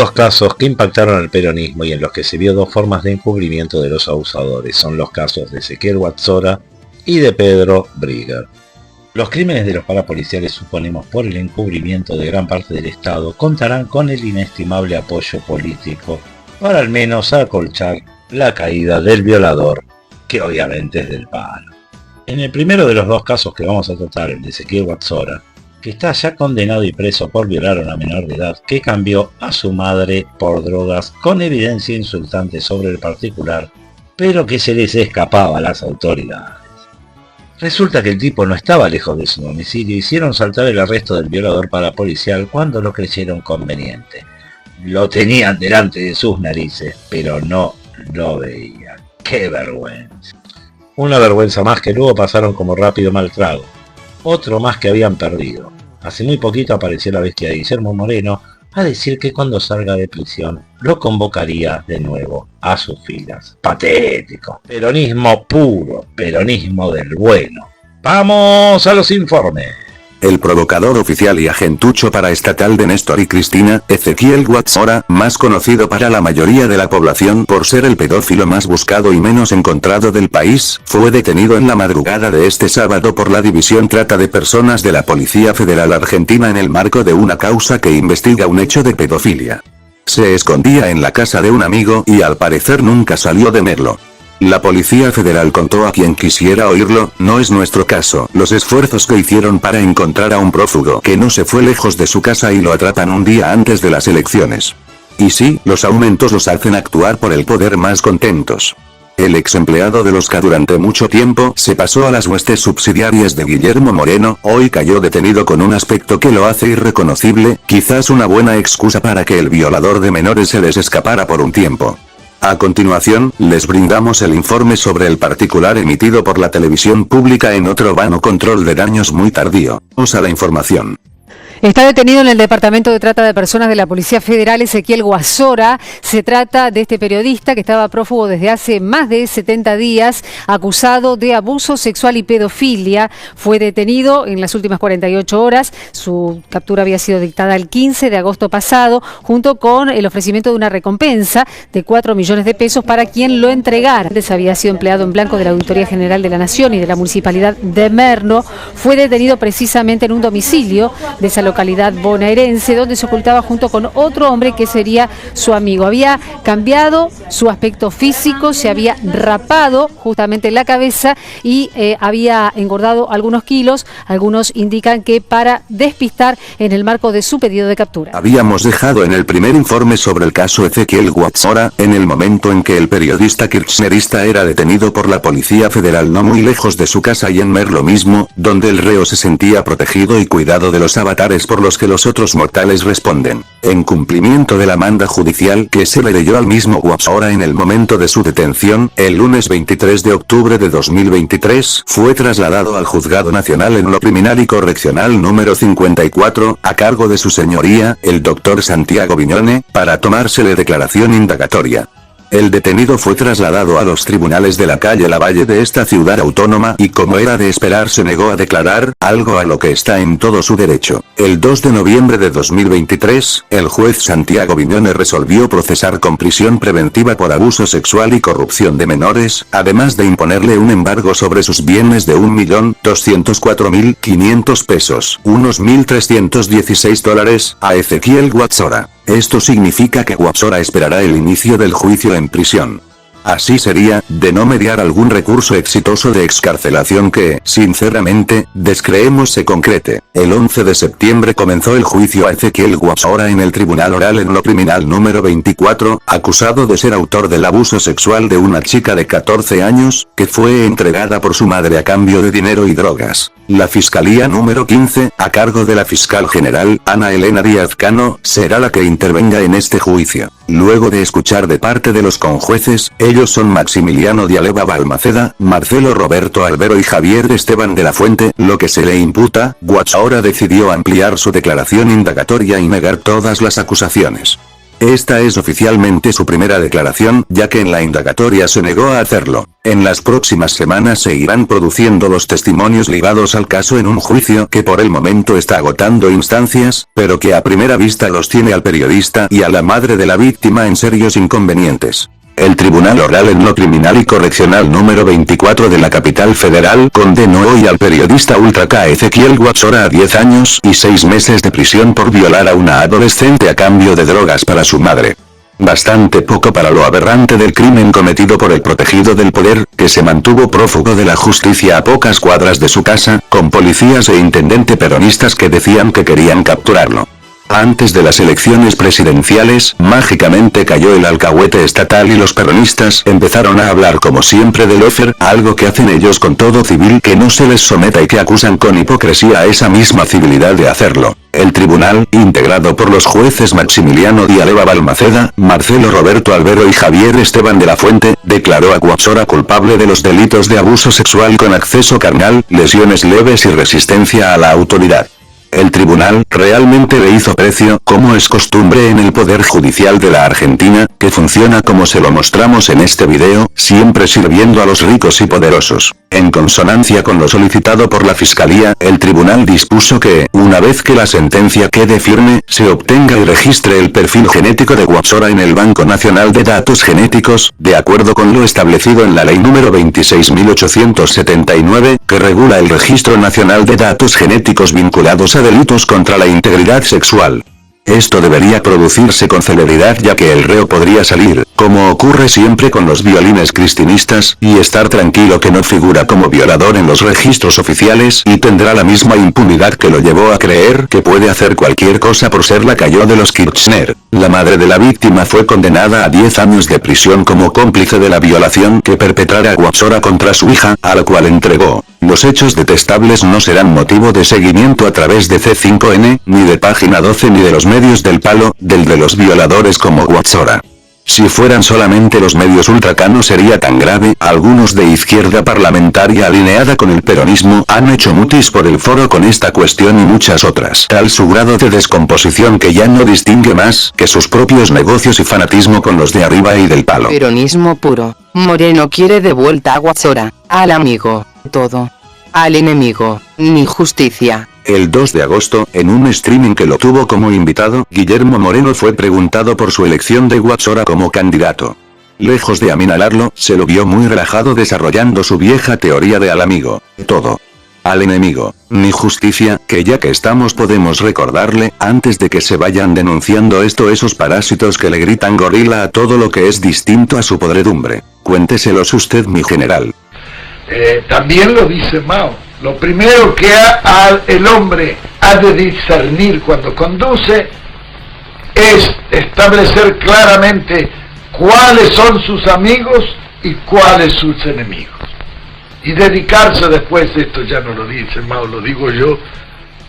dos casos que impactaron al peronismo y en los que se vio dos formas de encubrimiento de los abusadores. Son los casos de Ezequiel Guazzora y de Pedro Brigger. Los crímenes de los parapoliciales, suponemos por el encubrimiento de gran parte del Estado, contarán con el inestimable apoyo político para al menos acolchar la caída del violador, que obviamente es del palo. En el primero de los dos casos que vamos a tratar, el de Ezequiel Guazzora, que está ya condenado y preso por violar a una menor de edad que cambió a su madre por drogas con evidencia insultante sobre el particular, pero que se les escapaba a las autoridades. Resulta que el tipo no estaba lejos de su domicilio, hicieron saltar el arresto del violador parapolicial cuando lo creyeron conveniente. Lo tenían delante de sus narices, pero no lo veían. ¡Qué vergüenza! Una vergüenza más que luego pasaron como rápido mal trago. Otro más que habían perdido. Hace muy poquito apareció la bestia de Guillermo Moreno a decir que cuando salga de prisión lo convocaría de nuevo a sus filas. Patético. Peronismo puro, peronismo del bueno. ¡Vamos a los informes! El provocador oficial y agentucho paraestatal de Néstor y Cristina, Ezequiel Guazzora, más conocido para la mayoría de la población por ser el pedófilo más buscado y menos encontrado del país, fue detenido en la madrugada de este sábado por la División Trata de Personas de la Policía Federal Argentina en el marco de una causa que investiga un hecho de pedofilia. Se escondía en la casa de un amigo y al parecer nunca salió de Merlo. La Policía Federal contó a quien quisiera oírlo, no es nuestro caso, los esfuerzos que hicieron para encontrar a un prófugo que no se fue lejos de su casa y lo atrapan un día antes de las elecciones. Y sí, los aumentos los hacen actuar por el poder más contentos. El ex empleado de los K durante mucho tiempo se pasó a las huestes subsidiarias de Guillermo Moreno, hoy cayó detenido con un aspecto que lo hace irreconocible, quizás una buena excusa para que el violador de menores se les escapara por un tiempo. A continuación, les brindamos el informe sobre el particular emitido por la televisión pública en otro vano control de daños muy tardío. Usa la información. Está detenido en el Departamento de Trata de Personas de la Policía Federal Ezequiel Guazzora. Se trata de este periodista que estaba prófugo desde hace más de 70 días, acusado de abuso sexual y pedofilia. Fue detenido en las últimas 48 horas. Su captura había sido dictada el 15 de agosto pasado, junto con el ofrecimiento de una recompensa de 4 millones de pesos para quien lo entregara. Antes había sido empleado en blanco de la Auditoría General de la Nación y de la Municipalidad de Merlo. Fue detenido precisamente en un domicilio de esa localidad bonaerense, donde se ocultaba junto con otro hombre que sería su amigo. Había cambiado su aspecto físico, se había rapado justamente la cabeza y había engordado algunos kilos. Algunos indican que para despistar en el marco de su pedido de captura. Habíamos dejado en el primer informe sobre el caso Ezequiel Guazzora, en el momento en que el periodista kirchnerista era detenido por la Policía Federal no muy lejos de su casa y en Merlo mismo, donde el reo se sentía protegido y cuidado de los avatares por los que los otros mortales responden. En cumplimiento de la manda judicial que se le leyó al mismo Guazzora en el momento de su detención, el lunes 23 de octubre de 2023, fue trasladado al Juzgado Nacional en lo Criminal y Correccional número 54, a cargo de su señoría, el doctor Santiago Viñone, para tomársele declaración indagatoria. El detenido fue trasladado a los tribunales de la calle Lavalle de esta ciudad autónoma y como era de esperar se negó a declarar, algo a lo que está en todo su derecho. El 2 de noviembre de 2023, el juez Santiago Viñone resolvió procesar con prisión preventiva por abuso sexual y corrupción de menores, además de imponerle un embargo sobre sus bienes de 1.204.500 pesos, unos $1.316, a Ezequiel Guazzora. Esto significa que Guazzora esperará el inicio del juicio en prisión. Así sería, de no mediar algún recurso exitoso de excarcelación que, sinceramente, descreemos se concrete. El 11 de septiembre comenzó el juicio a Ezequiel Guazzora en el Tribunal Oral en lo Criminal número 24, acusado de ser autor del abuso sexual de una chica de 14 años, que fue entregada por su madre a cambio de dinero y drogas. La Fiscalía número 15, a cargo de la Fiscal General, Ana Elena Díaz Cano, será la que intervenga en este juicio. Luego de escuchar de parte de los conjueces, ellos son Maximiliano Dialeva Balmaceda, Marcelo Roberto Albero y Javier Esteban de la Fuente, lo que se le imputa, Guazzora decidió ampliar su declaración indagatoria y negar todas las acusaciones. Esta es oficialmente su primera declaración, ya que en la indagatoria se negó a hacerlo. En las próximas semanas se irán produciendo los testimonios ligados al caso en un juicio que por el momento está agotando instancias, pero que a primera vista los tiene al periodista y a la madre de la víctima en serios inconvenientes. El Tribunal Oral en lo Criminal y Correccional número 24 de la capital federal condenó hoy al periodista ultra K. Ezequiel Guazzora a 10 años y 6 meses de prisión por violar a una adolescente a cambio de drogas para su madre. Bastante poco para lo aberrante del crimen cometido por el protegido del poder, que se mantuvo prófugo de la justicia a pocas cuadras de su casa, con policías e intendente peronistas que decían que querían capturarlo. Antes de las elecciones presidenciales, mágicamente cayó el alcahuete estatal y los peronistas empezaron a hablar como siempre de lofer, algo que hacen ellos con todo civil que no se les someta y que acusan con hipocresía a esa misma civilidad de hacerlo. El tribunal, integrado por los jueces Maximiliano Dialeva Balmaceda, Marcelo Roberto Albero y Javier Esteban de la Fuente, declaró a Guazzora culpable de los delitos de abuso sexual con acceso carnal, lesiones leves y resistencia a la autoridad. El tribunal realmente le hizo precio, como es costumbre en el Poder Judicial de la Argentina, que funciona como se lo mostramos en este video, siempre sirviendo a los ricos y poderosos. En consonancia con lo solicitado por la Fiscalía, el tribunal dispuso que, una vez que la sentencia quede firme, se obtenga y registre el perfil genético de Guazzora en el Banco Nacional de Datos Genéticos, de acuerdo con lo establecido en la Ley número 26.879, que regula el Registro Nacional de Datos Genéticos vinculados a delitos contra la integridad sexual. Esto debería producirse con celeridad ya que el reo podría salir, como ocurre siempre con los violines cristinistas, y estar tranquilo que no figura como violador en los registros oficiales y tendrá la misma impunidad que lo llevó a creer que puede hacer cualquier cosa por ser lacayo de los Kirchner. La madre de la víctima fue condenada a 10 años de prisión como cómplice de la violación que perpetrara Guazzora contra su hija, a la cual entregó. Los hechos detestables no serán motivo de seguimiento a través de C5N, ni de Página 12 ni de los medios del palo, del de los violadores como Guazzora. Si fueran solamente los medios ultra no sería tan grave. Algunos de izquierda parlamentaria alineada con el peronismo han hecho mutis por el foro con esta cuestión y muchas otras. Tal su grado de descomposición que ya no distingue más que sus propios negocios y fanatismo con los de arriba y del palo. Peronismo puro. Moreno quiere de vuelta a Guazzora. Al amigo, todo. Al enemigo, ni justicia. El 2 de agosto, en un streaming que lo tuvo como invitado, Guillermo Moreno fue preguntado por su elección de Guazzora como candidato. Lejos de aminalarlo, se lo vio muy relajado desarrollando su vieja teoría de al amigo, todo. Al enemigo, ni justicia, que ya que estamos podemos recordarle, antes de que se vayan denunciando esos parásitos que le gritan gorila a todo lo que es distinto a su podredumbre. Cuénteselos usted, mi general. También lo dice Mao. Lo primero que el hombre ha de discernir cuando conduce es establecer claramente cuáles son sus amigos y cuáles sus enemigos. Y dedicarse después, esto ya no lo dice Mao, lo digo yo,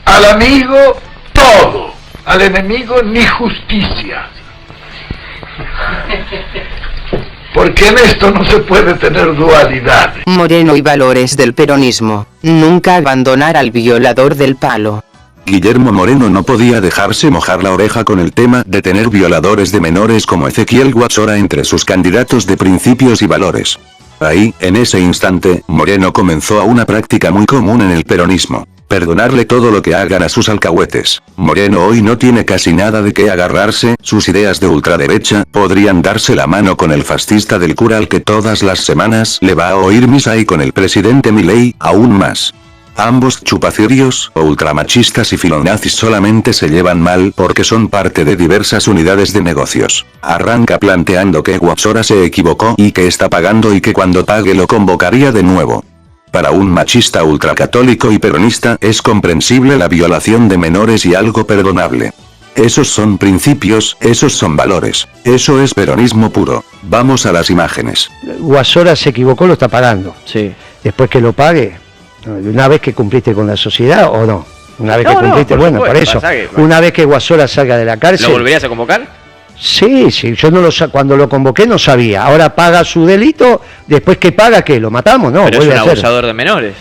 al amigo todo, al enemigo ni justicia. Porque en esto no se puede tener dualidad. Moreno y valores del peronismo. Nunca abandonar al violador del palo. Guillermo Moreno no podía dejarse mojar la oreja con el tema de tener violadores de menores como Ezequiel Guazzora entre sus candidatos de principios y valores. Ahí, en ese instante, Moreno comenzó a una práctica muy común en el peronismo. Perdonarle todo lo que hagan a sus alcahuetes. Moreno hoy no tiene casi nada de qué agarrarse, sus ideas de ultraderecha podrían darse la mano con el fascista del cura al que todas las semanas le va a oír misa y con el presidente Milei, aún más. Ambos chupacirios, o ultramachistas y filonazis solamente se llevan mal porque son parte de diversas unidades de negocios. Arranca planteando que Guazzora se equivocó y que está pagando y que cuando pague lo convocaría de nuevo. Para un machista ultracatólico y peronista es comprensible la violación de menores y algo perdonable. Esos son principios, esos son valores. Eso es peronismo puro. Vamos a las imágenes. Guazzora se equivocó, lo está pagando. Sí. Después que lo pague, una vez que cumpliste con la sociedad o no. Una vez que cumpliste, por bueno, supuesto, por eso. que, una vez que Guazzora salga de la cárcel. ¿Lo volverías a convocar? Sí, yo no cuando lo convoqué no sabía. Ahora paga su delito, después que paga, ¿qué? ¿Lo matamos? No, pero es vuelve un a hacer. abusador de menores.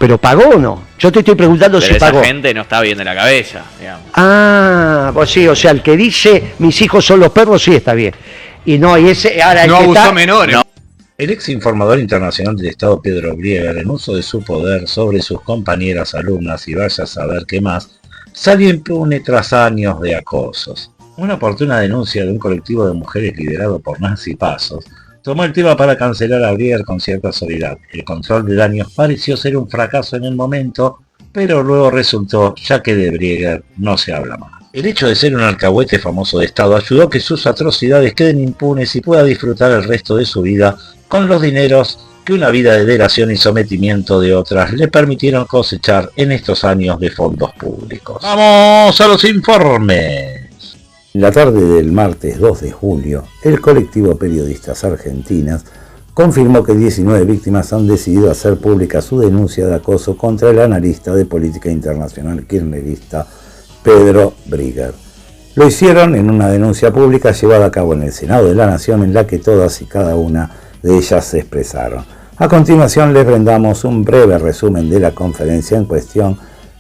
pero ¿pagó o no? Yo te estoy preguntando Pero si esa pagó. gente no está bien de la cabeza, digamos. Ah, pues sí, o sea, el que dice mis hijos son los perros, sí está bien. Y no, y ese, ahora No el que abusó está, menores. No. El ex informador internacional del Estado Pedro Brieger, en uso de su poder sobre sus compañeras alumnas y vaya a saber qué más, salió impune tras años de acosos. Una oportuna denuncia de un colectivo de mujeres liderado por Nancy Pasos tomó el tema para cancelar a Brieger con cierta soledad. El control de daños pareció ser un fracaso en el momento, pero luego resultó, ya que de Brieger no se habla más. El hecho de ser un alcahuete famoso de Estado ayudó a que sus atrocidades queden impunes y pueda disfrutar el resto de su vida con los dineros que una vida de delación y sometimiento de otras le permitieron cosechar en estos años de fondos públicos. ¡Vamos a los informes! En la tarde del martes 2 de julio, el colectivo Periodistas Argentinas confirmó que 19 víctimas han decidido hacer pública su denuncia de acoso contra el analista de política internacional kirchnerista Pedro Brieger. Lo hicieron en una denuncia pública llevada a cabo en el Senado de la Nación, en la que todas y cada una de ellas se expresaron. A continuación les brindamos un breve resumen de la conferencia en cuestión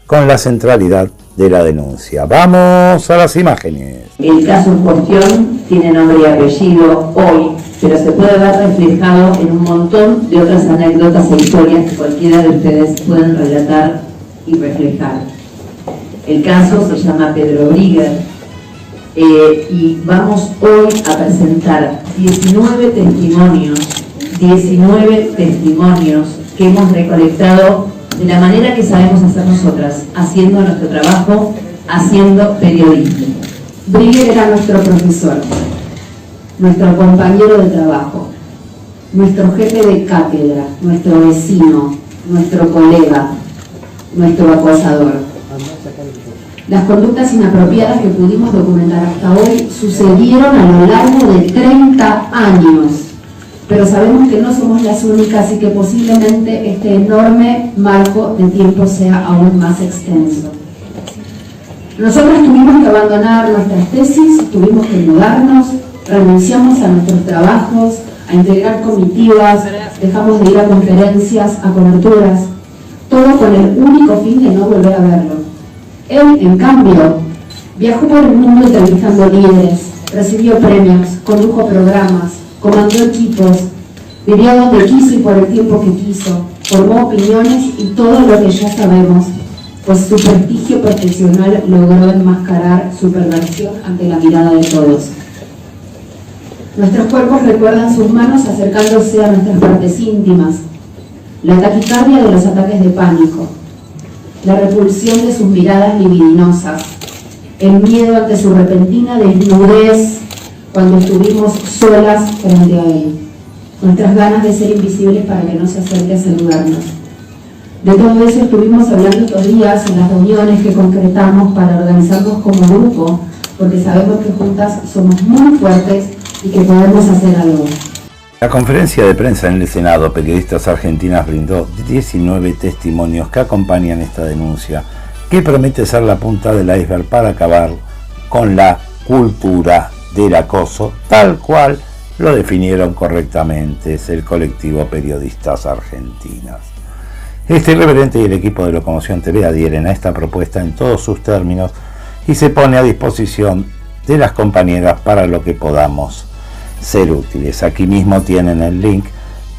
con la centralidad de la denuncia. ¡Vamos a las imágenes! El caso en cuestión tiene nombre y apellido hoy, pero se puede ver reflejado en un montón de otras anécdotas e historias que cualquiera de ustedes pueden relatar y reflejar. El caso se llama Pedro Brieger y vamos hoy a presentar 19 testimonios que hemos recolectado de la manera que sabemos hacer nosotras, haciendo nuestro trabajo, haciendo periodismo. Brieger era nuestro profesor, nuestro compañero de trabajo, nuestro jefe de cátedra, nuestro vecino, nuestro colega, nuestro acosador. Las conductas inapropiadas que pudimos documentar hasta hoy sucedieron a lo largo de 30 años, pero sabemos que no somos las únicas y que posiblemente este enorme marco de tiempo sea aún más extenso. Nosotros tuvimos que abandonar nuestras tesis, tuvimos que mudarnos, renunciamos a nuestros trabajos, a integrar comitivas, dejamos de ir a conferencias, a coberturas, todo con el único fin de no volver a verlo. Él, en cambio, viajó por el mundo entrevistando líderes, recibió premios, condujo programas, comandó equipos, vivió donde quiso y por el tiempo que quiso, formó opiniones y todo lo que ya sabemos, pues su prestigio profesional logró enmascarar su perversión ante la mirada de todos. Nuestros cuerpos recuerdan sus manos acercándose a nuestras partes íntimas, la taquicardia de los ataques de pánico, la repulsión de sus miradas libidinosas, el miedo ante su repentina desnudez cuando estuvimos solas frente a él, nuestras ganas de ser invisibles para que no se acerque a saludarnos. De todo eso estuvimos hablando estos días en las reuniones que concretamos para organizarnos como grupo, porque sabemos que juntas somos muy fuertes y que podemos hacer algo. La conferencia de prensa en el Senado, Periodistas Argentinas brindó 19 testimonios que acompañan esta denuncia, que promete ser la punta del iceberg para acabar con la cultura del acoso, tal cual lo definieron correctamente el colectivo Periodistas Argentinas. Este irreverente y el equipo de Locomoción TV adhieren a esta propuesta en todos sus términos y se pone a disposición de las compañeras para lo que podamos ser útiles. Aquí mismo tienen el link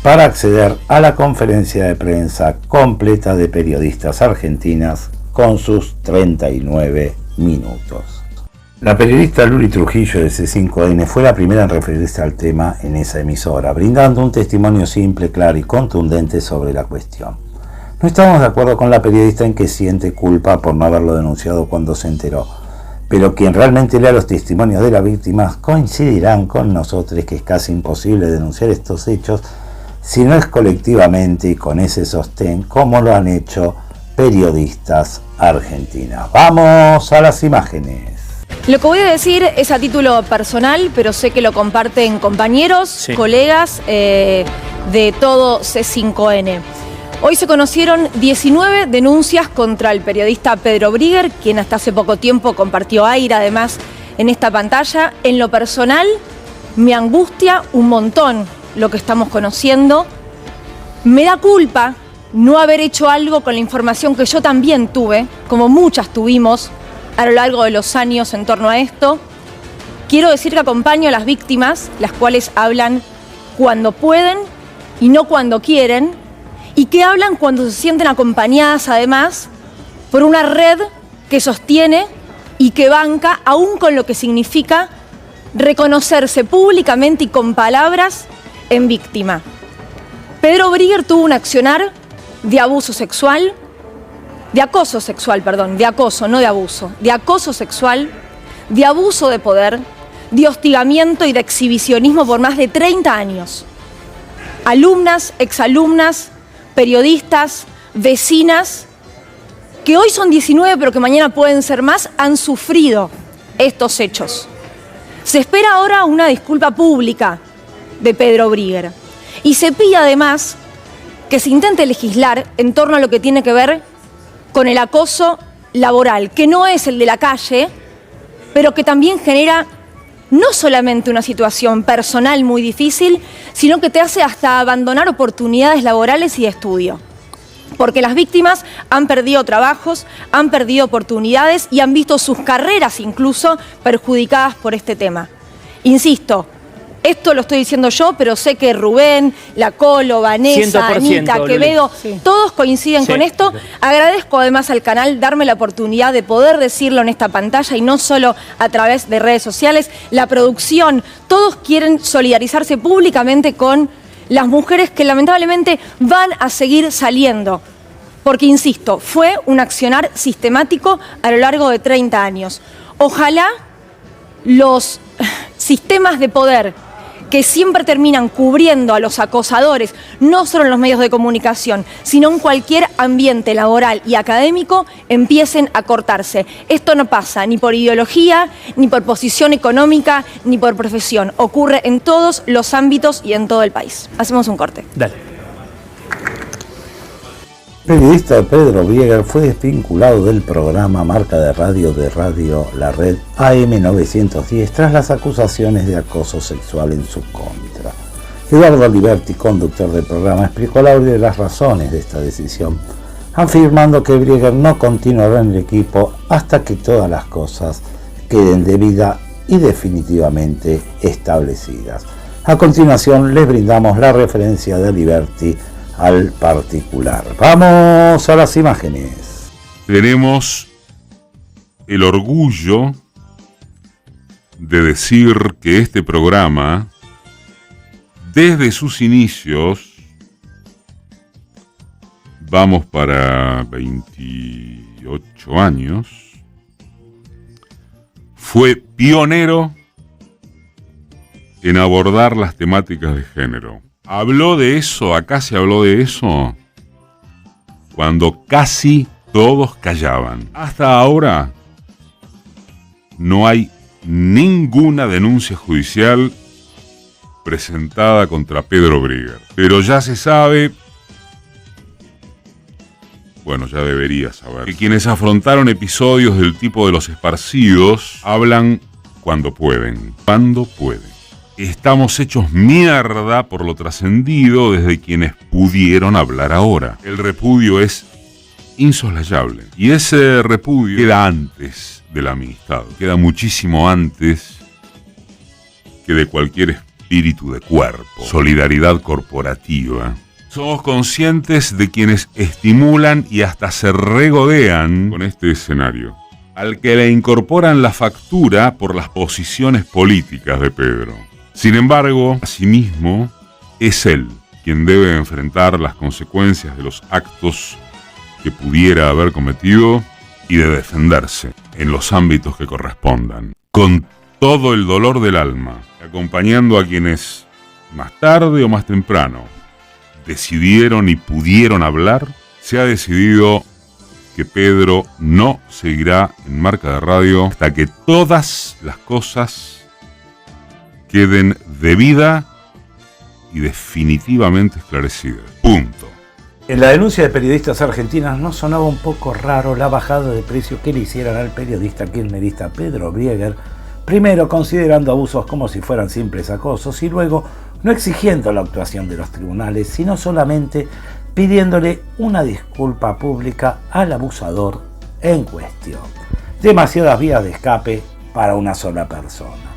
para acceder a la conferencia de prensa completa de Periodistas Argentinas con sus 39 minutos. La periodista Luli Trujillo de C5N fue la primera en referirse al tema en esa emisora, brindando un testimonio simple, claro y contundente sobre la cuestión. No estamos de acuerdo con la periodista en que siente culpa por no haberlo denunciado cuando se enteró, pero quien realmente lea los testimonios de las víctimas coincidirán con nosotros que es casi imposible denunciar estos hechos si no es colectivamente y con ese sostén como lo han hecho Periodistas Argentinas. ¡Vamos a las imágenes! Lo que voy a decir es a título personal, pero sé que lo comparten compañeros, colegas de todo C5N. Hoy se conocieron 19 denuncias contra el periodista Pedro Brieger, quien hasta hace poco tiempo compartió aire además en esta pantalla. En lo personal, me angustia un montón lo que estamos conociendo. Me da culpa no haber hecho algo con la información que yo también tuve, como muchas tuvimos a lo largo de los años en torno a esto. Quiero decir que acompaño a las víctimas, las cuales hablan cuando pueden y no cuando quieren, y que hablan cuando se sienten acompañadas además por una red que sostiene y que banca, aún con lo que significa reconocerse públicamente y con palabras en víctima. Pedro Brigger tuvo un accionar de abuso sexual, de acoso sexual, perdón, de acoso, no de abuso, de acoso sexual, de abuso de poder, de hostigamiento y de exhibicionismo por más de 30 años. Alumnas, exalumnas, periodistas, vecinas, que hoy son 19 pero que mañana pueden ser más, han sufrido estos hechos. Se espera ahora una disculpa pública de Pedro Brigger y se pide además que se intente legislar en torno a lo que tiene que ver con el acoso laboral, que no es el de la calle, pero que también genera no solamente una situación personal muy difícil, sino que te hace hasta abandonar oportunidades laborales y de estudio. Porque las víctimas han perdido trabajos, han perdido oportunidades y han visto sus carreras incluso perjudicadas por este tema. Insisto, esto lo estoy diciendo yo, pero sé que Rubén, La Colo, Vanessa, Anita, Quevedo, todos coinciden con esto. Agradezco además al canal darme la oportunidad de poder decirlo en esta pantalla y no solo a través de redes sociales. La producción, todos quieren solidarizarse públicamente con las mujeres que lamentablemente van a seguir saliendo. Porque, insisto, fue un accionar sistemático a lo largo de 30 años. Ojalá los sistemas de poder que siempre terminan cubriendo a los acosadores, no solo en los medios de comunicación, sino en cualquier ambiente laboral y académico, empiecen a cortarse. Esto no pasa ni por ideología, ni por posición económica, ni por profesión. Ocurre en todos los ámbitos y en todo el país. Hacemos un corte. Dale. El periodista Pedro Brigger fue desvinculado del programa Marca de Radio La Red AM910 tras las acusaciones de acoso sexual en su contra. Eduardo Aliberti, conductor del programa, explicó al audio las razones de esta decisión, afirmando que Brigger no continuará en el equipo hasta que todas las cosas queden debida y definitivamente establecidas. A continuación les brindamos la referencia de Aliberti al particular. Vamos a las imágenes. Tenemos el orgullo de decir que este programa, desde sus inicios, vamos para 28 años, fue pionero en abordar las temáticas de género. Habló de eso, acá se habló de eso, cuando casi todos callaban. Hasta ahora no hay ninguna denuncia judicial presentada contra Pedro Brigger. Pero ya se sabe, bueno, ya debería saber, que quienes afrontaron episodios del tipo de los esparcidos hablan cuando pueden. Estamos hechos mierda por lo trascendido desde quienes pudieron hablar ahora. El repudio es insoslayable. Y ese repudio queda antes de la amistad. Queda muchísimo antes que de cualquier espíritu de cuerpo. Solidaridad corporativa. Somos conscientes de quienes estimulan y hasta se regodean con este escenario, al que le incorporan la factura por las posiciones políticas de Pedro. Sin embargo, asimismo, es él quien debe enfrentar las consecuencias de los actos que pudiera haber cometido y de defenderse en los ámbitos que correspondan, con todo el dolor del alma, acompañando a quienes más tarde o más temprano decidieron y pudieron hablar. Se ha decidido que Pedro no seguirá en Marca de Radio hasta que todas las cosas queden debida y definitivamente esclarecidas. Punto. En la denuncia de periodistas argentinas no sonaba un poco raro la bajada de precio que le hicieran al periodista kirchnerista Pedro Brigger, primero considerando abusos como si fueran simples acosos y luego no exigiendo la actuación de los tribunales, sino solamente pidiéndole una disculpa pública al abusador en cuestión. Demasiadas vías de escape para una sola persona.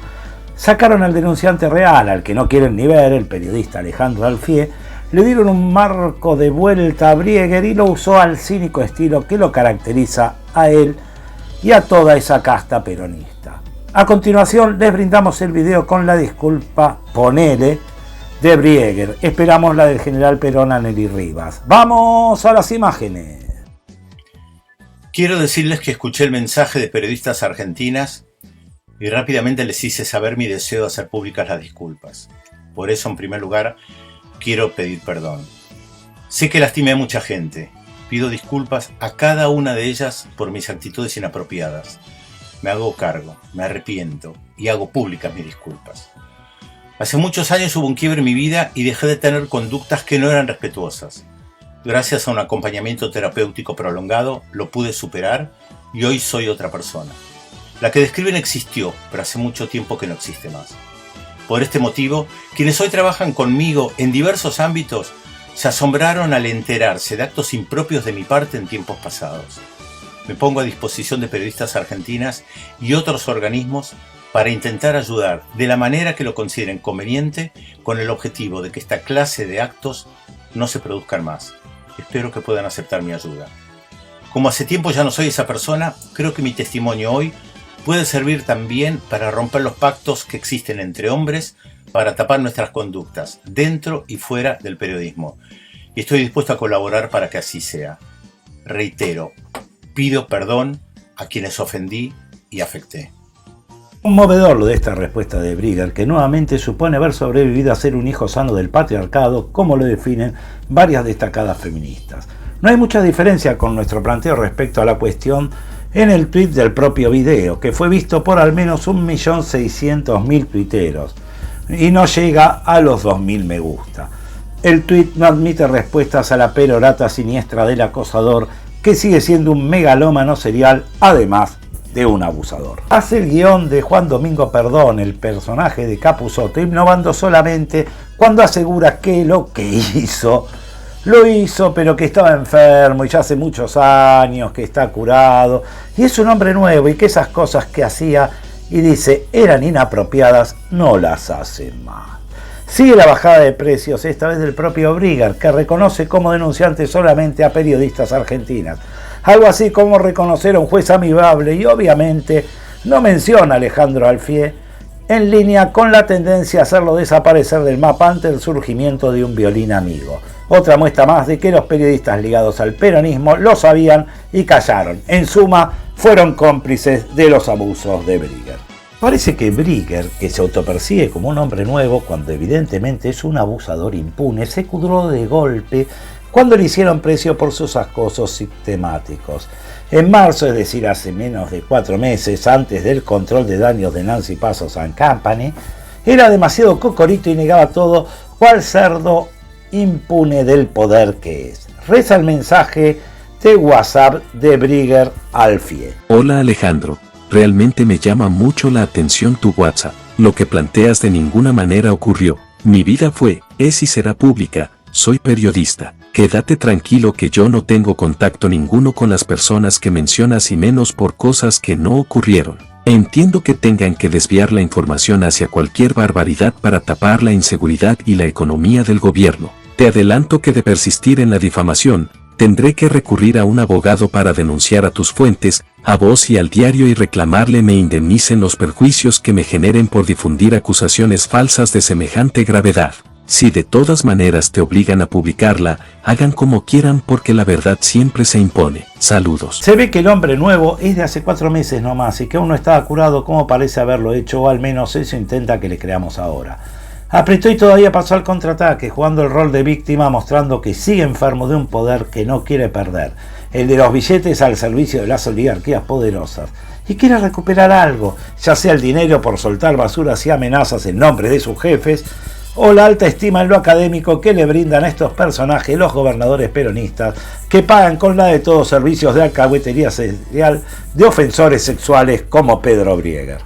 Sacaron al denunciante real, al que no quieren ni ver, el periodista Alejandro Alfie, le dieron un marco de vuelta a Brieger y lo usó al cínico estilo que lo caracteriza a él y a toda esa casta peronista. A continuación les brindamos el video con la disculpa, ponele, de Brieger. Esperamos la del general Perón a Nelly Rivas. ¡Vamos a las imágenes! Quiero decirles que escuché el mensaje de periodistas argentinas y rápidamente les hice saber mi deseo de hacer públicas las disculpas. Por eso, en primer lugar, quiero pedir perdón. Sé que lastimé a mucha gente. Pido disculpas a cada una de ellas por mis actitudes inapropiadas. Me hago cargo, me arrepiento y hago públicas mis disculpas. Hace muchos años hubo un quiebre en mi vida y dejé de tener conductas que no eran respetuosas. Gracias a un acompañamiento terapéutico prolongado, lo pude superar y hoy soy otra persona. La que describen existió, pero hace mucho tiempo que no existe más. Por este motivo, quienes hoy trabajan conmigo en diversos ámbitos se asombraron al enterarse de actos impropios de mi parte en tiempos pasados. Me pongo a disposición de periodistas argentinas y otros organismos para intentar ayudar de la manera que lo consideren conveniente con el objetivo de que esta clase de actos no se produzcan más. Espero que puedan aceptar mi ayuda. Como hace tiempo ya no soy esa persona, creo que mi testimonio hoy puede servir también para romper los pactos que existen entre hombres para tapar nuestras conductas, dentro y fuera del periodismo. Y estoy dispuesto a colaborar para que así sea. Reitero, pido perdón a quienes ofendí y afecté. Conmovedor lo de esta respuesta de Brieger, que nuevamente supone haber sobrevivido a ser un hijo sano del patriarcado, como lo definen varias destacadas feministas. No hay mucha diferencia con nuestro planteo respecto a la cuestión en el tuit del propio video, que fue visto por al menos 1.600.000 tuiteros y no llega a los 2.000 me gusta. El tuit no admite respuestas a la perorata siniestra del acosador, que sigue siendo un megalómano serial, además de un abusador. Hace el guión de Juan Domingo Perdón, el personaje de Capusotto, innovando solamente cuando asegura que lo que hizo, lo hizo, pero que estaba enfermo y ya hace muchos años que está curado, y es un hombre nuevo y que esas cosas que hacía y dice eran inapropiadas, no las hace más. Sigue la bajada de precios, esta vez del propio Brieger, que reconoce como denunciante solamente a periodistas argentinas. Algo así como reconocer a un juez amigable y obviamente no menciona a Alejandro Alfie, en línea con la tendencia a hacerlo desaparecer del mapa ante el surgimiento de un violín amigo. Otra muestra más de que los periodistas ligados al peronismo lo sabían y callaron. En suma, fueron cómplices de los abusos de Brieger. Parece que Brieger, que se autopercibe como un hombre nuevo cuando evidentemente es un abusador impune, se pudrió de golpe cuando le hicieron precio por sus acosos sistemáticos. En marzo, es decir, hace menos de 4 meses, antes del control de daños de Nancy Pasos and Company, era demasiado cocorito y negaba todo, cual cerdo impune del poder que es. Reza el mensaje de WhatsApp de Brieger Alfie. Hola Alejandro, realmente me llama mucho la atención tu WhatsApp. Lo que planteas de ninguna manera ocurrió. Mi vida fue, es y será pública. Soy periodista. Quédate tranquilo que yo no tengo contacto ninguno con las personas que mencionas y menos por cosas que no ocurrieron. Entiendo que tengan que desviar la información hacia cualquier barbaridad para tapar la inseguridad y la economía del gobierno. Te adelanto que de persistir en la difamación, tendré que recurrir a un abogado para denunciar a tus fuentes, a vos y al diario y reclamarle me indemnicen los perjuicios que me generen por difundir acusaciones falsas de semejante gravedad. Si de todas maneras te obligan a publicarla, hagan como quieran porque la verdad siempre se impone. Saludos. Se ve que el hombre nuevo es de hace 4 meses nomás y que aún no estaba curado como parece haberlo hecho, o al menos eso intenta que le creamos ahora. Apretó y todavía pasó al contraataque, jugando el rol de víctima, mostrando que sigue enfermo de un poder que no quiere perder, el de los billetes al servicio de las oligarquías poderosas, y quiere recuperar algo, ya sea el dinero por soltar basuras y amenazas en nombre de sus jefes, o la alta estima en lo académico que le brindan a estos personajes los gobernadores peronistas que pagan con la de todos servicios de alcahuetería serial de ofensores sexuales como Pedro Brieger.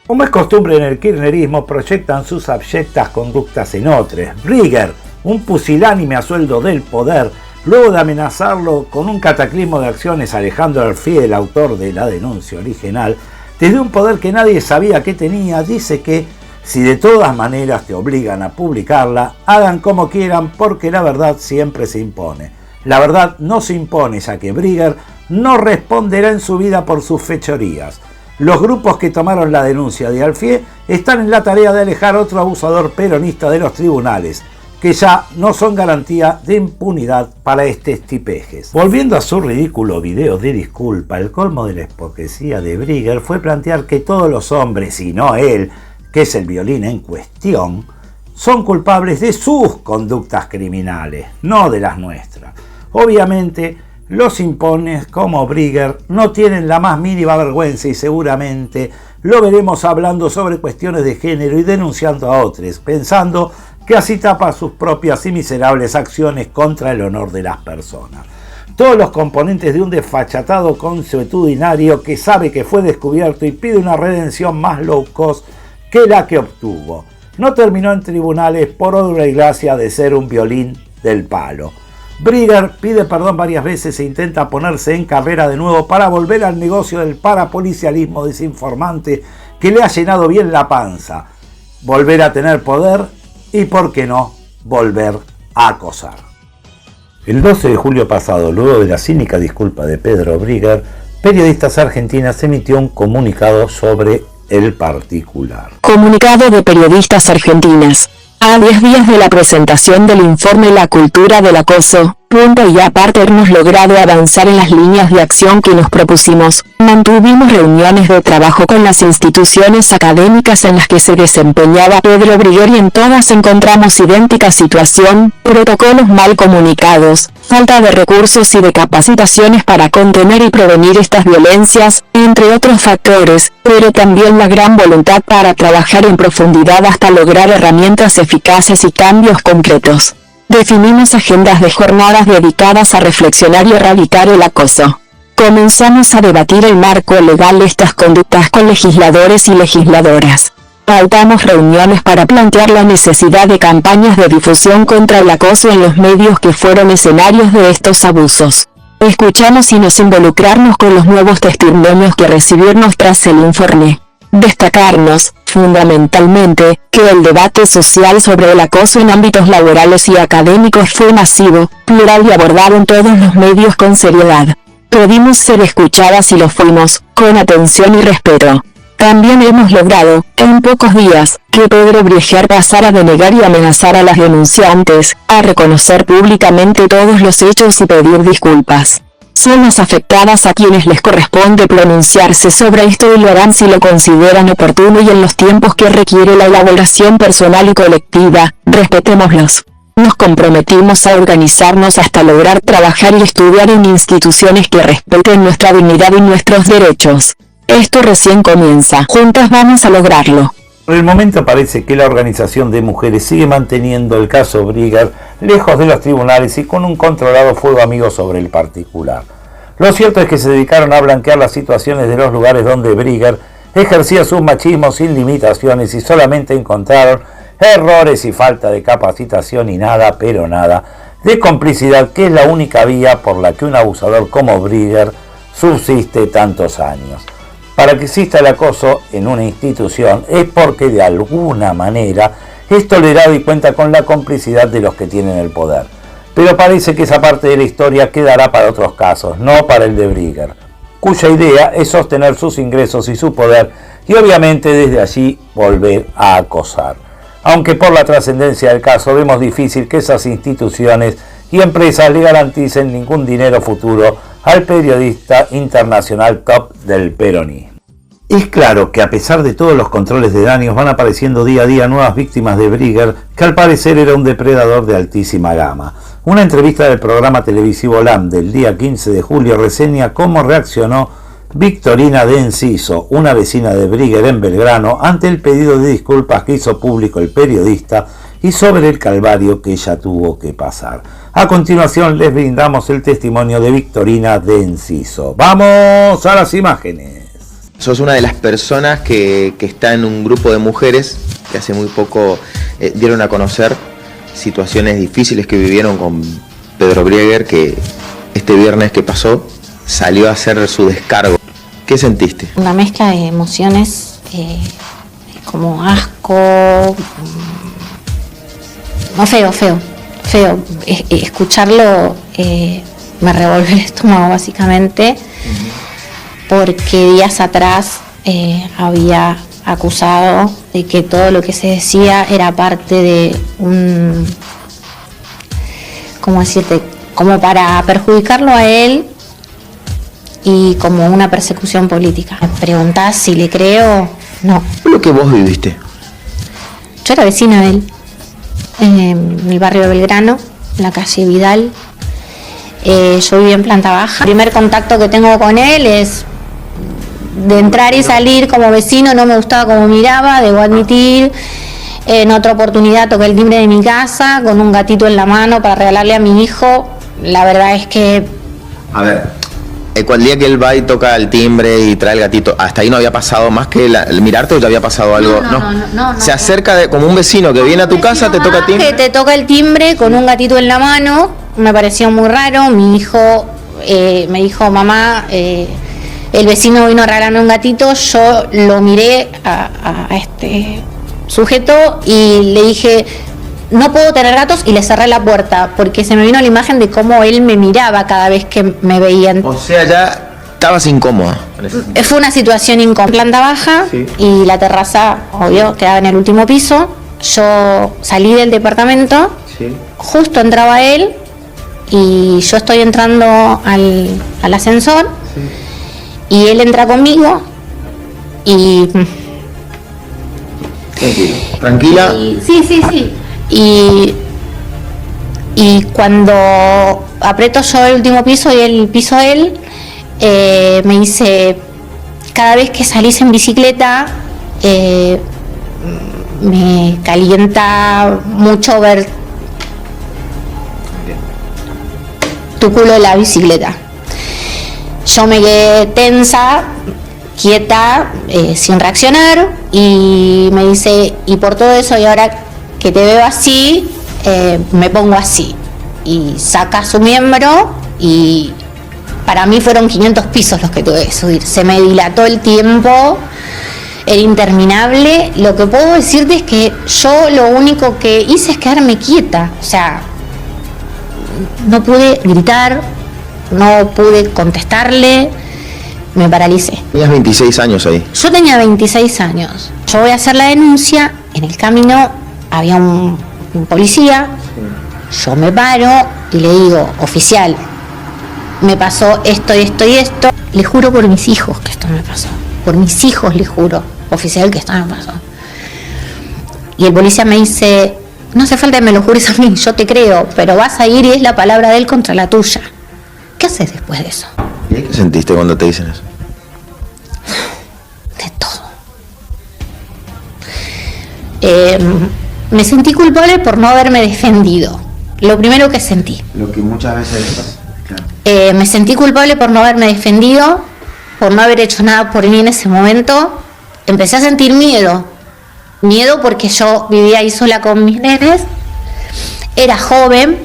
Como es costumbre en el kirchnerismo, proyectan sus abyectas conductas en otros. Brieger, un pusilánime a sueldo del poder, luego de amenazarlo con un cataclismo de acciones, Alejandro Alfie, el autor de la denuncia original, desde un poder que nadie sabía que tenía, dice que si de todas maneras te obligan a publicarla, hagan como quieran porque la verdad siempre se impone. La verdad no se impone, ya que Brigger no responderá en su vida por sus fechorías. Los grupos que tomaron la denuncia de Alfie están en la tarea de alejar otro abusador peronista de los tribunales, que ya no son garantía de impunidad para estos tipejes. Volviendo a su ridículo video de disculpa, el colmo de la hipocresía de Brigger fue plantear que todos los hombres, y no él, que es el violín en cuestión, son culpables de sus conductas criminales, no de las nuestras. Obviamente, los impones como Brigger no tienen la más mínima vergüenza y seguramente lo veremos hablando sobre cuestiones de género y denunciando a otros, pensando que así tapa sus propias y miserables acciones contra el honor de las personas. Todos los componentes de un desfachatado consuetudinario que sabe que fue descubierto y pide una redención más low cost que la que obtuvo. No terminó en tribunales por obra y gracia de ser un violín del palo. Brigger pide perdón varias veces e intenta ponerse en carrera de nuevo para volver al negocio del parapolicialismo desinformante que le ha llenado bien la panza, volver a tener poder y, por qué no, volver a acosar. El 12 de julio pasado, luego de la cínica disculpa de Pedro Brigger, Periodistas Argentinas emitió un comunicado sobre el particular. Comunicado de Periodistas Argentinas. A 10 días de la presentación del informe La cultura del acoso, punto y aparte hemos logrado avanzar en las líneas de acción que nos propusimos. Mantuvimos reuniones de trabajo con las instituciones académicas en las que se desempeñaba Pedro Brigger y en todas encontramos idéntica situación, protocolos mal comunicados, falta de recursos y de capacitaciones para contener y prevenir estas violencias, entre otros factores, pero también la gran voluntad para trabajar en profundidad hasta lograr herramientas eficaces y cambios concretos. Definimos agendas de jornadas dedicadas a reflexionar y erradicar el acoso. Comenzamos a debatir el marco legal de estas conductas con legisladores y legisladoras. Pautamos reuniones para plantear la necesidad de campañas de difusión contra el acoso en los medios que fueron escenarios de estos abusos. Escuchamos y nos involucrarnos con los nuevos testimonios que recibimos tras el informe. Destacarnos, fundamentalmente, que el debate social sobre el acoso en ámbitos laborales y académicos fue masivo, plural y abordado en todos los medios con seriedad. Pudimos ser escuchadas y lo fuimos, con atención y respeto. También hemos logrado, en pocos días, que Pedro Brigger pasara de negar y amenazar a las denunciantes, a reconocer públicamente todos los hechos y pedir disculpas. Son las afectadas a quienes les corresponde pronunciarse sobre esto y lo harán si lo consideran oportuno y en los tiempos que requiere la elaboración personal y colectiva, respetémoslos. Nos comprometimos a organizarnos hasta lograr trabajar y estudiar en instituciones que respeten nuestra dignidad y nuestros derechos. Esto recién comienza, juntas vamos a lograrlo. Por el momento parece que la organización de mujeres sigue manteniendo el caso Brigger lejos de los tribunales y con un controlado fuego amigo sobre el particular. Lo cierto es que se dedicaron a blanquear las situaciones de los lugares donde Brigger ejercía su machismo sin limitaciones y solamente encontraron errores y falta de capacitación y nada, pero nada, de complicidad, que es la única vía por la que un abusador como Brigger subsiste tantos años. Para que exista el acoso en una institución es porque de alguna manera es tolerado y cuenta con la complicidad de los que tienen el poder. Pero parece que esa parte de la historia quedará para otros casos, no para el de Brigger, cuya idea es sostener sus ingresos y su poder y obviamente desde allí volver a acosar. Aunque por la trascendencia del caso vemos difícil que esas instituciones y empresas le garanticen ningún dinero futuro al periodista internacional top del peronismo. Es claro que a pesar de todos los controles de daños van apareciendo día a día nuevas víctimas de Brigger, que al parecer era un depredador de altísima gama. Una entrevista del programa televisivo LAM del día 15 de julio reseña cómo reaccionó Victorina de Enciso, una vecina de Brigger en Belgrano, ante el pedido de disculpas que hizo público el periodista y sobre el calvario que ella tuvo que pasar. A continuación les brindamos el testimonio de Victorina de Enciso. ¡Vamos a las imágenes! Sos una de las personas que está en un grupo de mujeres que hace muy poco dieron a conocer situaciones difíciles que vivieron con Pedro Brieger, que este viernes que pasó salió a hacer su descargo. ¿Qué sentiste? Una mezcla de emociones, como asco, no, feo. Escucharlo me revolvió el estómago básicamente, porque días atrás había acusado de que todo lo que se decía era parte de un, ¿cómo decirte?, como para perjudicarlo a él y como una persecución política. Me preguntás si le creo. No. ¿Qué es lo que vos viviste? Yo era vecina de él, en el barrio de Belgrano, en la calle Vidal. Yo vivía en planta baja. El primer contacto que tengo con él es de entrar y salir como vecino. No me gustaba cómo miraba, debo admitir. En otra oportunidad toqué el timbre de mi casa con un gatito en la mano para regalarle a mi hijo. La verdad es que... A ver, el día que él va y toca el timbre y trae el gatito, ¿hasta ahí no había pasado más que el mirarte o ya había pasado algo? No. Se acerca como un vecino que viene a tu casa, te toca el timbre. Que te toca el timbre con un gatito en la mano, me pareció muy raro. Mi hijo me dijo, mamá, el vecino vino a regalarme un gatito. Yo lo miré a este sujeto y le dije, no puedo tener gatos, y le cerré la puerta porque se me vino la imagen de cómo él me miraba cada vez que me veía. O sea, ya estabas incómoda. Fue una situación incómoda. Planta baja, sí. Y la terraza, obvio, quedaba en el último piso. Yo salí del departamento, sí. Justo entraba él y yo estoy entrando al ascensor, sí. Y él entra conmigo y... Tranquila. Sí. Y cuando aprieto yo el último piso y el piso él, me dice, cada vez que salís en bicicleta, me calienta mucho ver tu culo en la bicicleta. Yo me quedé tensa, quieta, sin reaccionar, y me dice, y por todo eso, y ahora que te veo así, me pongo así. Y saca su miembro, y para mí fueron 500 pisos los que tuve que subir. Se me dilató el tiempo, era interminable. Lo que puedo decirte es que yo lo único que hice es quedarme quieta. O sea, no pude gritar, no pude contestarle, me paralicé. Tenías 26 años ahí. Yo tenía 26 años. Yo voy a hacer la denuncia. En el camino había un policía. Yo me paro y le digo, oficial, me pasó esto. Le juro por mis hijos que esto me pasó. Por mis hijos le juro, oficial, que esto me pasó. Y el policía me dice, no hace falta que me lo jures a mí, yo te creo, pero vas a ir y es la palabra de él contra la tuya. ¿Qué haces después de eso? ¿Y qué sentiste cuando te dicen eso? De todo. Me sentí culpable por no haberme defendido. Lo primero que sentí. Lo que muchas veces pasa, claro. Me sentí culpable por no haberme defendido, por no haber hecho nada por mí en ese momento. Empecé a sentir miedo. Miedo porque yo vivía ahí sola con mis nenes. Era joven.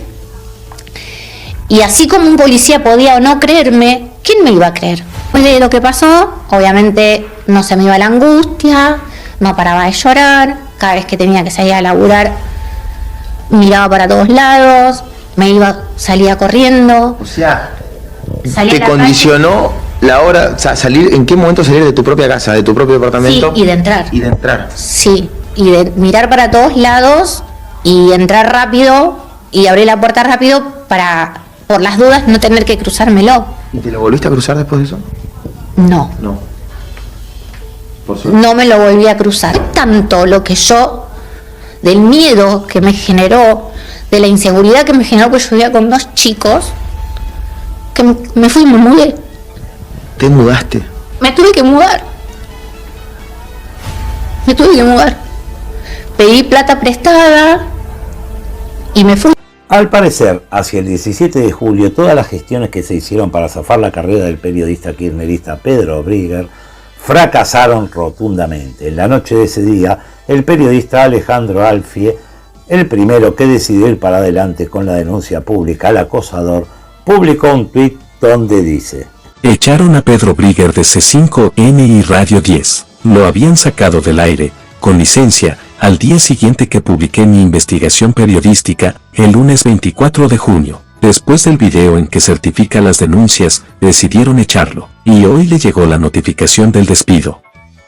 Y así como un policía podía o no creerme, ¿quién me iba a creer? Después de lo que pasó, obviamente no se me iba la angustia, no paraba de llorar. Cada vez que tenía que salir a laburar, miraba para todos lados, salía corriendo. O sea, ¿te condicionó la hora, salir, en qué momento salir de tu propia casa, de tu propio departamento? Sí, y de entrar. Y de entrar. Sí, y de mirar para todos lados y entrar rápido y abrir la puerta rápido para, por las dudas, no tener que cruzármelo. ¿Y te lo volviste a cruzar después de eso? No. No. No me lo volví a cruzar. Tanto lo que yo, del miedo que me generó, de la inseguridad que me generó, que yo vivía con 2 chicos, que me fui y me mudé. ¿Te mudaste? Me tuve que mudar. Pedí plata prestada y me fui. Al parecer, hacia el 17 de julio, todas las gestiones que se hicieron para zafar la carrera del periodista kirchnerista Pedro Brieger fracasaron rotundamente. En la noche de ese día, el periodista Alejandro Alfie el primero que decidió ir para adelante con la denuncia pública al acosador, publicó un tuit donde dice: echaron a Pedro Brigger de C5N y Radio 10. Lo habían sacado del aire, con licencia, al día siguiente que publiqué mi investigación periodística, el lunes 24 de junio. Después del video en que certifica las denuncias, decidieron echarlo, y hoy le llegó la notificación del despido.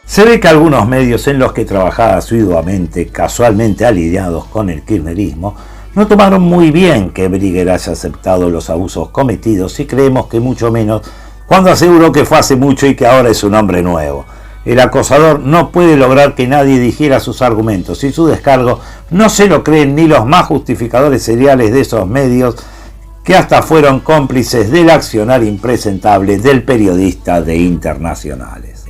Se ve que algunos medios en los que trabajaba asiduamente, casualmente alineados con el kirchnerismo, no tomaron muy bien que Brigger haya aceptado los abusos cometidos, y creemos que mucho menos cuando aseguró que fue hace mucho y que ahora es un hombre nuevo. El acosador no puede lograr que nadie digiera sus argumentos, y su descargo no se lo creen ni los más justificadores seriales de esos medios, que hasta fueron cómplices del accionar impresentable del periodista de Internacionales.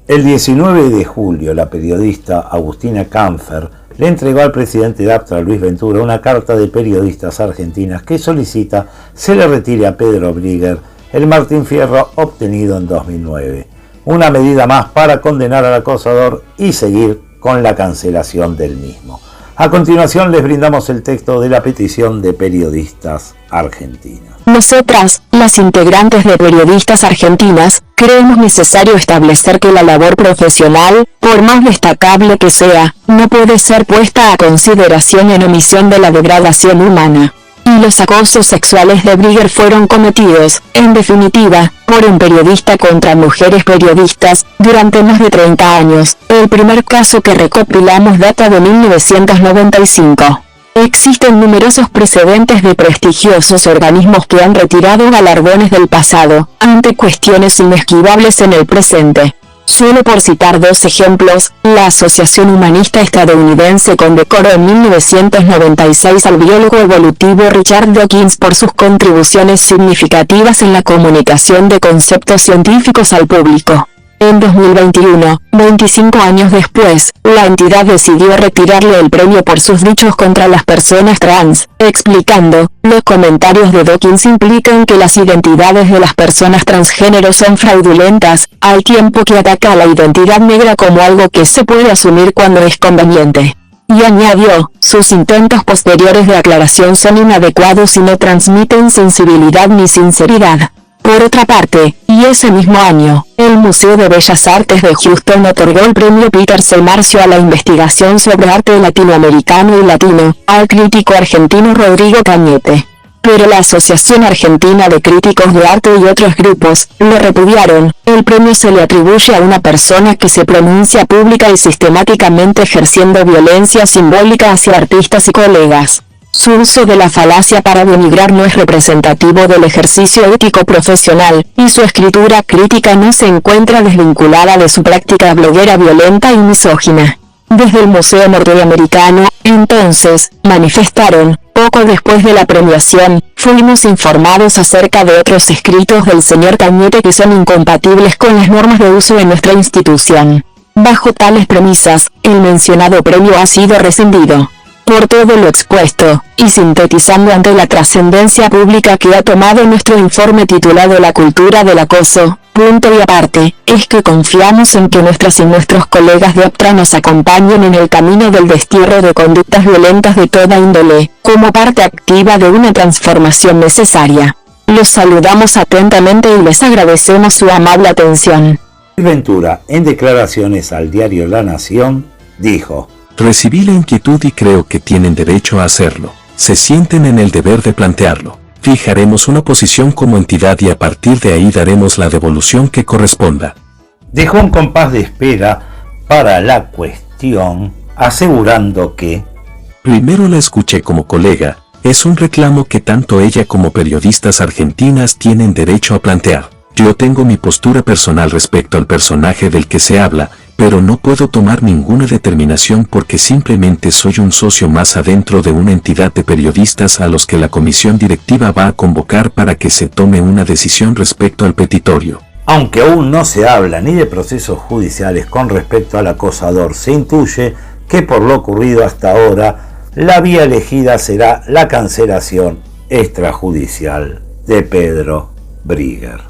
El 19 de julio, la periodista Agustina Kampfer le entregó al presidente de APTRA, Luis Ventura, una carta de periodistas argentinas que solicita se le retire a Pedro Brigger el Martín Fierro obtenido en 2009. Una medida más para condenar al acosador y seguir con la cancelación del mismo. A continuación les brindamos el texto de la petición de periodistas argentinas. Nosotras, las integrantes de Periodistas Argentinas, creemos necesario establecer que la labor profesional, por más destacable que sea, no puede ser puesta a consideración en omisión de la degradación humana. Y los acosos sexuales de Brigger fueron cometidos, en definitiva, por un periodista contra mujeres periodistas, durante más de 30 años. El primer caso que recopilamos data de 1995. Existen numerosos precedentes de prestigiosos organismos que han retirado galardones del pasado, ante cuestiones inesquivables en el presente. Solo por citar dos ejemplos, la Asociación Humanista Estadounidense condecoró en 1996 al biólogo evolutivo Richard Dawkins por sus contribuciones significativas en la comunicación de conceptos científicos al público. En 2021, 25 años después, la entidad decidió retirarle el premio por sus dichos contra las personas trans, explicando: los comentarios de Dawkins implican que las identidades de las personas transgénero son fraudulentas, al tiempo que ataca a la identidad negra como algo que se puede asumir cuando es conveniente. Y añadió: sus intentos posteriores de aclaración son inadecuados y no transmiten sensibilidad ni sinceridad. Por otra parte, y ese mismo año, el Museo de Bellas Artes de Houston otorgó el premio Peter C. Marcio a la investigación sobre arte latinoamericano y latino, al crítico argentino Rodrigo Cañete. Pero la Asociación Argentina de Críticos de Arte y otros grupos lo repudiaron. El premio se le atribuye a una persona que se pronuncia pública y sistemáticamente ejerciendo violencia simbólica hacia artistas y colegas. Su uso de la falacia para denigrar no es representativo del ejercicio ético profesional, y su escritura crítica no se encuentra desvinculada de su práctica bloguera violenta y misógina. Desde el Museo Norteamericano, entonces, manifestaron: poco después de la premiación, fuimos informados acerca de otros escritos del señor Cañete que son incompatibles con las normas de uso en nuestra institución. Bajo tales premisas, el mencionado premio ha sido rescindido. Por todo lo expuesto, y sintetizando ante la trascendencia pública que ha tomado nuestro informe titulado La cultura del acoso, punto y aparte, es que confiamos en que nuestras y nuestros colegas de APTRA nos acompañen en el camino del destierro de conductas violentas de toda índole, como parte activa de una transformación necesaria. Los saludamos atentamente y les agradecemos su amable atención. Ventura, en declaraciones al diario La Nación, dijo: recibí la inquietud y creo que tienen derecho a hacerlo. Se sienten en el deber de plantearlo. Fijaremos una posición como entidad y a partir de ahí daremos la devolución que corresponda. Dejó un compás de espera para la cuestión, asegurando que: primero la escuché como colega, es un reclamo que tanto ella como periodistas argentinas tienen derecho a plantear. Yo tengo mi postura personal respecto al personaje del que se habla, pero no puedo tomar ninguna determinación porque simplemente soy un socio más adentro de una entidad de periodistas a los que la comisión directiva va a convocar para que se tome una decisión respecto al petitorio. Aunque aún no se habla ni de procesos judiciales con respecto al acosador, se intuye que por lo ocurrido hasta ahora, la vía elegida será la cancelación extrajudicial de Pedro Brigger.